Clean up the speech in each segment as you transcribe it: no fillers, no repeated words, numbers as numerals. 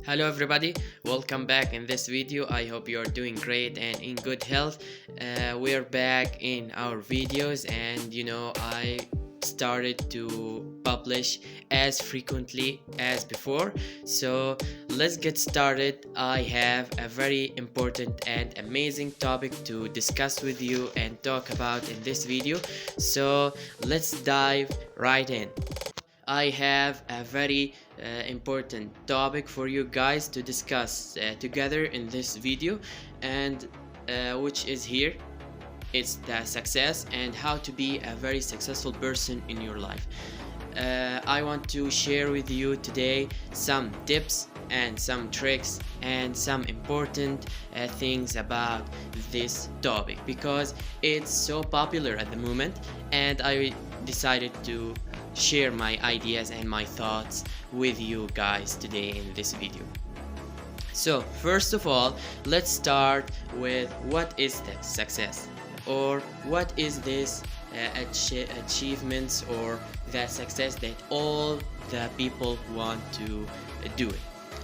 Hello everybody, welcome back in this video. I hope you are doing great and in good health. We're back in our videos, and I started to publish as frequently as before. So let's get started. I have a very important and amazing topic to discuss with you and talk about in this video. So let's dive right in. I have a very important topic for you guys to discuss together in this video, and which is here. It's the success and how to be a very successful person in your life. I want to share with you today some tips and some tricks and some important things about this topic because it's so popular at the moment, and I decided to share my ideas and my thoughts with you guys today in this video. So first of all, let's start with what is the success, or what is this achievements or the success that all the people want to do it.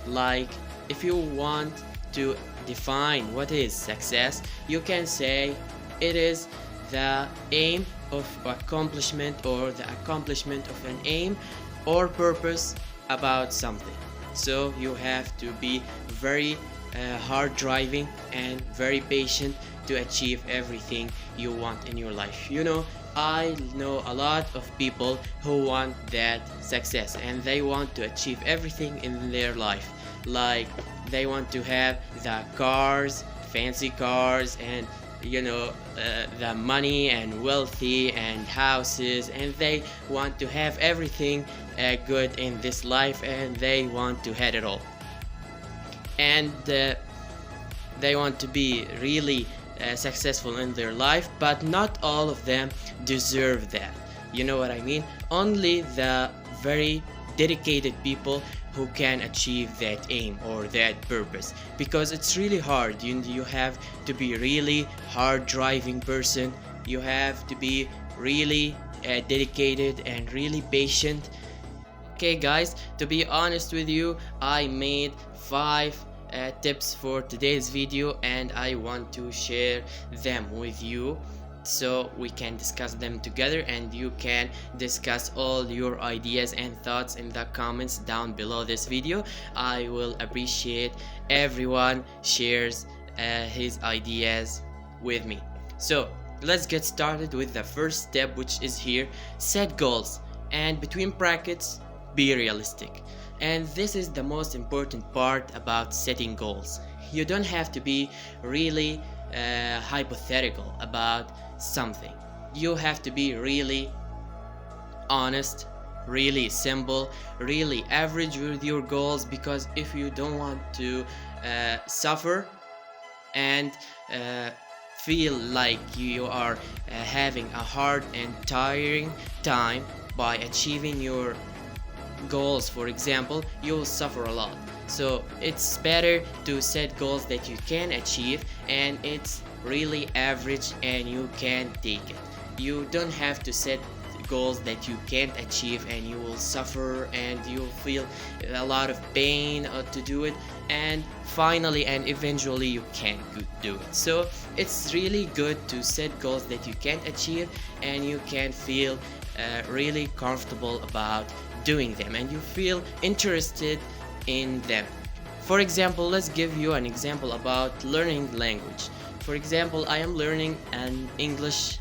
Like, if you want to define what is success, you can say it is the aim of accomplishment, or the accomplishment of an aim or purpose about something. So you have to be very hard driving and very patient to achieve everything you want in your life. I know a lot of people who want that success, and they want to achieve everything in their life. Like, they want to have the cars, fancy cars, and the money and wealthy and houses, and they want to have everything good in this life, and they want to have it all, and they want to be really successful in their life, but not all of them deserve that. You know what I mean? Only the very dedicated people who can achieve that aim or that purpose, because it's really hard. You have to be really hard driving person. You have to be really dedicated and really patient. Okay guys, to be honest with you, I made 5 tips for today's video, and I want to share them with you so we can discuss them together, and you can discuss all your ideas and thoughts in the comments down below this video. I will appreciate everyone shares his ideas with me. So let's get started with the first step, which is here: set goals, and between brackets, be realistic. And this is the most important part about setting goals. You don't have to be really hypothetical about something. You have to be really honest, really simple, really average with your goals, because if you don't want to suffer and feel like you are having a hard and tiring time by achieving your goals, for example, you will suffer a lot. So it's better to set goals that you can achieve, and it's really average and you can take it. You don't have to set goals that you can't achieve, and you will suffer and you'll feel a lot of pain to do it, and finally and eventually you can't do it. So it's really good to set goals that you can achieve, and you can feel really comfortable about doing them, and you feel interested in them. For example, let's give you an example about learning language. For example, I am learning an English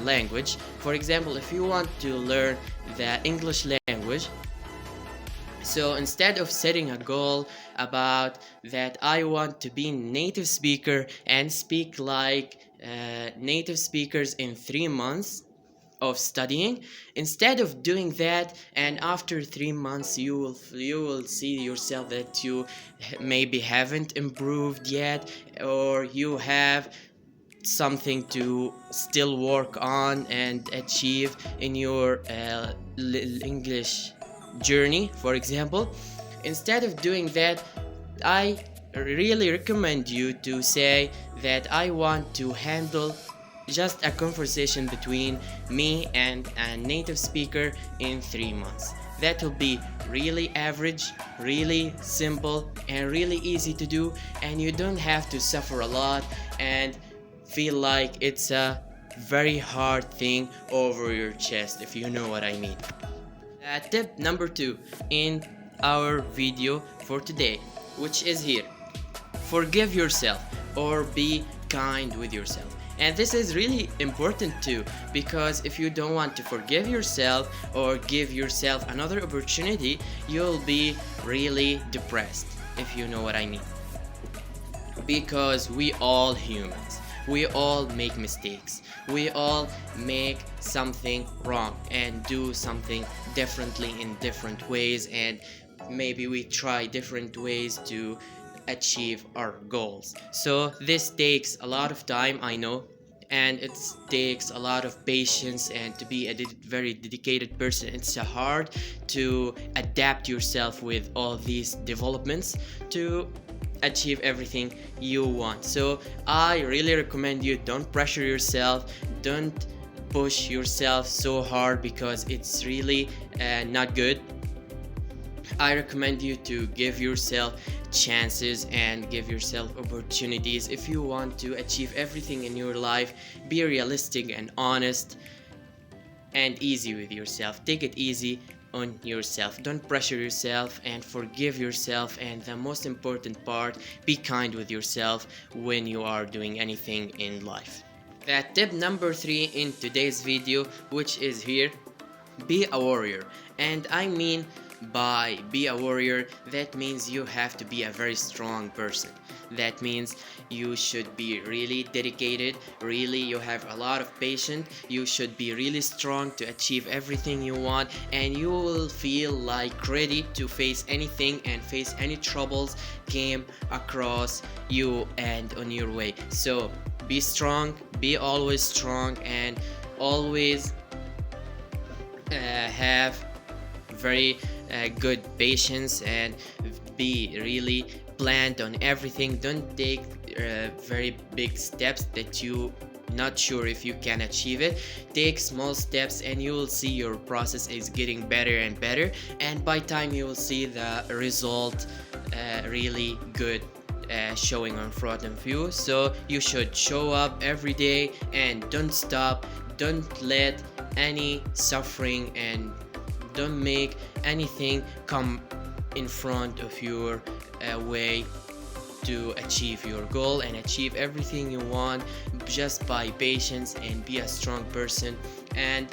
language. For example, if you want to learn the English language, so instead of setting a goal about that I want to be native speaker and speak like native speakers in 3 months of studying, instead of doing that, and after 3 months you will see yourself that you maybe haven't improved yet, or you have something to still work on and achieve in your English journey, for example. Instead of doing that, I really recommend you to say that I want to handle just a conversation between me and a native speaker in 3 months. that will be really average, really simple, and really easy to do, and you don't have to suffer a lot and feel like it's a very hard thing over your chest, if you know what I mean. Tip number 2 in our video for today, which is here: forgive yourself or be kind with yourself. And this is really important too, because if you don't want to forgive yourself or give yourself another opportunity, you'll be really depressed, if you know what I mean. Because we all humans, we all make mistakes, we all make something wrong and do something differently in different ways, and maybe we try different ways to achieve our goals. So this takes a lot of time, I know, and it takes a lot of patience, and to be a very dedicated person, it's hard to adapt yourself with all these developments to achieve everything you want. So I really recommend you, don't pressure yourself, don't push yourself so hard, because it's really not good. I recommend you to give yourself chances and give yourself opportunities. If you want to achieve everything in your life, be realistic and honest and easy with yourself. Take it easy on yourself, don't pressure yourself, and forgive yourself. And the most important part, be kind with yourself when you are doing anything in life. That tip number 3 in today's video, which is here: be a warrior. And I mean by be a warrior, that means you have to be a very strong person. That means you should be really dedicated, really you have a lot of patience, you should be really strong to achieve everything you want, and you will feel like ready to face anything and face any troubles came across you and on your way. So be strong, be always strong, and always have very good patience, and be really planned on everything. Don't take very big steps that you not sure if you can achieve it. Take small steps and you will see your process is getting better and better, and by time you will see the result really good showing on front of you. So you should show up every day and don't stop. Don't let any suffering and don't make anything come in front of your way to achieve your goal and achieve everything you want, just by patience, and be a strong person. And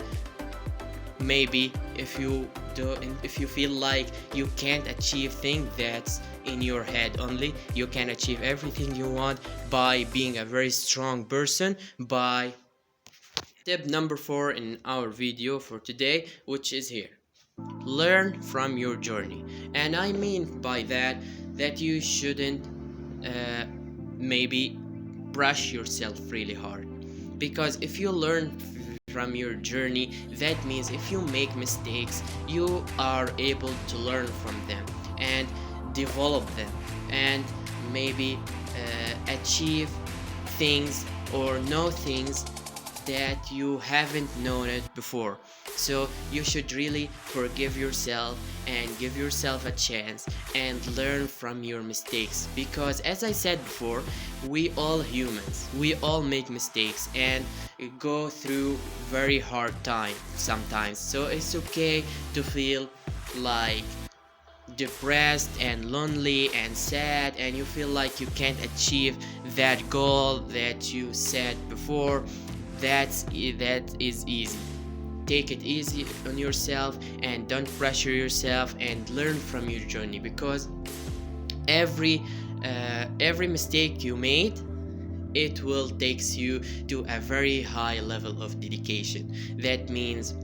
maybe if you feel like you can't achieve things that's in your head only, you can achieve everything you want by being a very strong person. By tip number 4 in our video for today, which is here: learn from your journey. And I mean by that you shouldn't maybe brush yourself really hard, because if you learn from your journey, that means if you make mistakes, you are able to learn from them and develop them, and maybe achieve things or know things that you haven't known it before. So you should really forgive yourself and give yourself a chance and learn from your mistakes, because as I said before, we all humans, we all make mistakes and go through very hard time sometimes. So it's okay to feel like depressed and lonely and sad, and you feel like you can't achieve that goal that you said before. That is easy. Take it easy on yourself and don't pressure yourself, and learn from your journey, because every mistake you made, it will takes you to a very high level of dedication. That means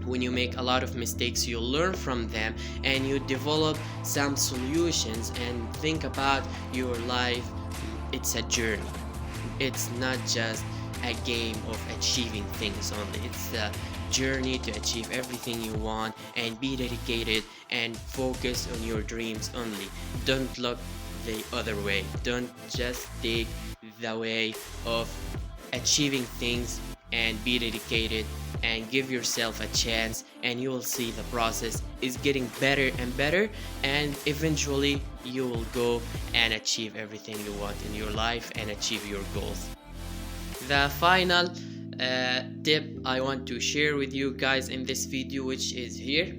when you make a lot of mistakes, you learn from them and you develop some solutions and think about your life. It's a journey, it's not just a game of achieving things only. It's a journey to achieve everything you want, and be dedicated and focus on your dreams only. Don't look the other way. Don't just take the way of achieving things, and be dedicated and give yourself a chance, and you will see the process is getting better and better, and eventually you will go and achieve everything you want in your life and achieve your goals. The final tip I want to share with you guys in this video, which is here,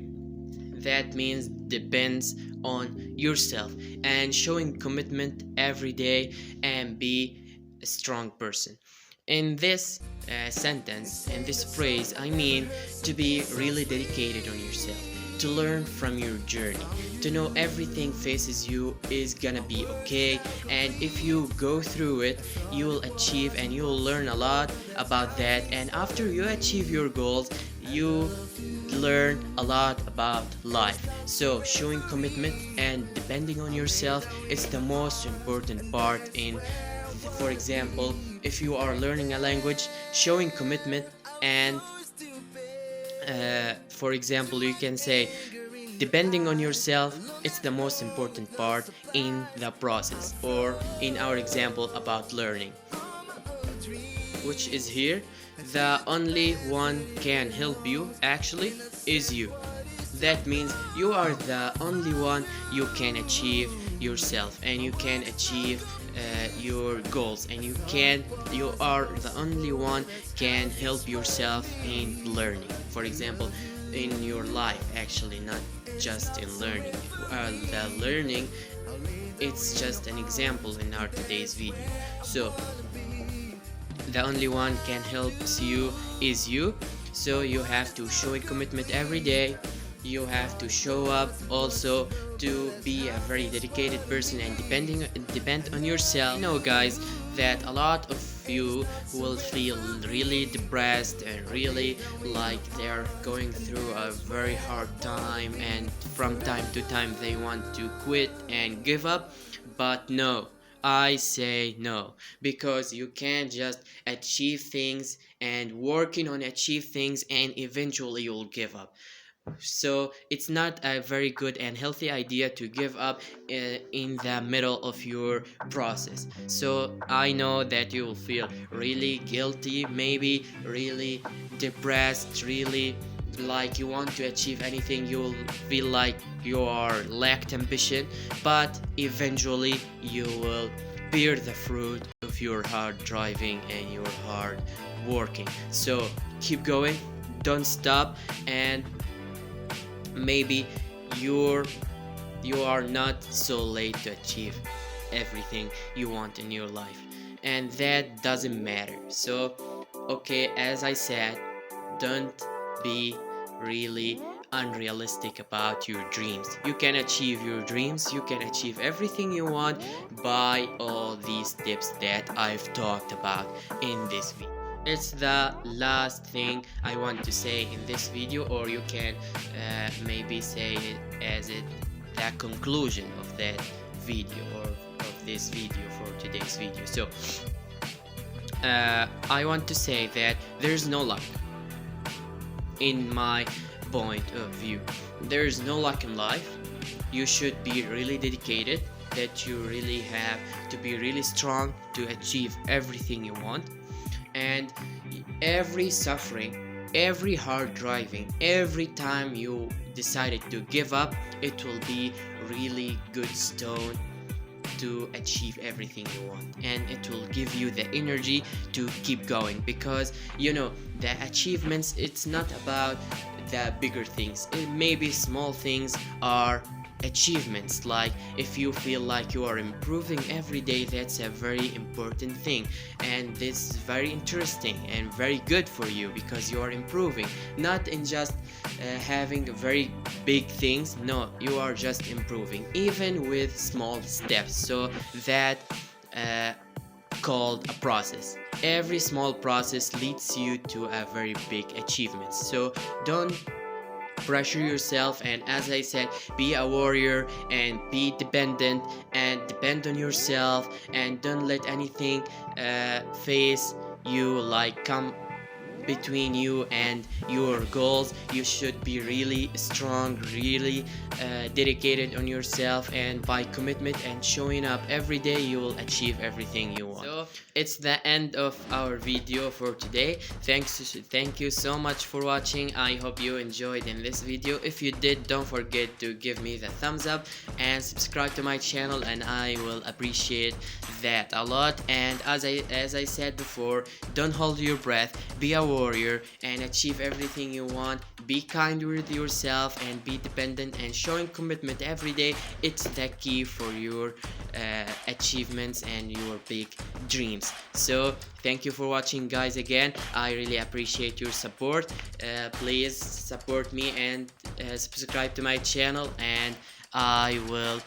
that means depends on yourself and showing commitment every day and be a strong person. In this sentence, in this phrase, I mean to be really dedicated on yourself, to learn from your journey, to know everything faces you is gonna be okay, and if you go through it you will achieve and you will learn a lot about that, and after you achieve your goals you learn a lot about life. So showing commitment and depending on yourself is the most important part in, for example, if you are learning a language, showing commitment and for example you can say depending on yourself, it's the most important part in the process, or in our example about learning, which is here, the only one can help you actually is you. That means you are the only one you can achieve yourself, and you can achieve your goals, and you are the only one can help yourself in learning, for example in your life, actually not just in learning. The learning, it's just an example in our today's video. So the only one can help you is you, so you have to show a commitment every day. You have to show up also to be a very dedicated person and depend on yourself. You know guys, that a lot of you will feel really depressed and really like they're going through a very hard time, and from time to time they want to quit and give up, but no, I say no, because you can't just achieve things and working on achieve things and eventually you'll give up. So it's not a very good and healthy idea to give up in the middle of your process. So I know that you will feel really guilty, maybe really depressed, really like you want to achieve anything, you'll feel like you are lacked ambition, but eventually you will bear the fruit of your hard driving and your hard working. So keep going, don't stop, and maybe you are not so late to achieve everything you want in your life, and that doesn't matter. So okay, as I said, don't be really unrealistic about your dreams. You can achieve your dreams, you can achieve everything you want by all these tips that I've talked about in this video. It's the last thing I want to say in this video, or you can maybe say it as the conclusion of that video, or of this video for today's video. So I want to say that there's no luck. In my point of view, there is no luck in life. You should be really dedicated, that you really have to be really strong to achieve everything you want. And every suffering, every hard driving, every time you decided to give up, it will be really good stone to achieve everything you want, and it will give you the energy to keep going, because you know the achievements, it's not about the bigger things. Maybe small things are achievements, like if you feel like you are improving every day, that's a very important thing, and this is very interesting and very good for you because you are improving, not in just having very big things. No, you are just improving even with small steps. So that called a process. Every small process leads you to a very big achievement. So don't pressure yourself, and as I said, be a warrior and be dependent and depend on yourself, and don't let anything face you, like come between you and your goals. You should be really strong, really dedicated on yourself, and by commitment and showing up every day you will achieve everything you want. So it's the end of our video for today. Thank you so much for watching. I hope you enjoyed in this video. If you did, don't forget to give me the thumbs up and subscribe to my channel, and I will appreciate that a lot. And as I said before, don't hold your breath, be a warrior and achieve everything you want. Be kind with yourself and be dependent, and showing commitment every day, it's the key for your achievements and your big dreams. So thank you for watching, guys. Again, I really appreciate your support. Please support me and subscribe to my channel, and I will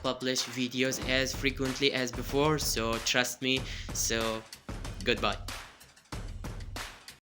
publish videos as frequently as before, so trust me. So goodbye.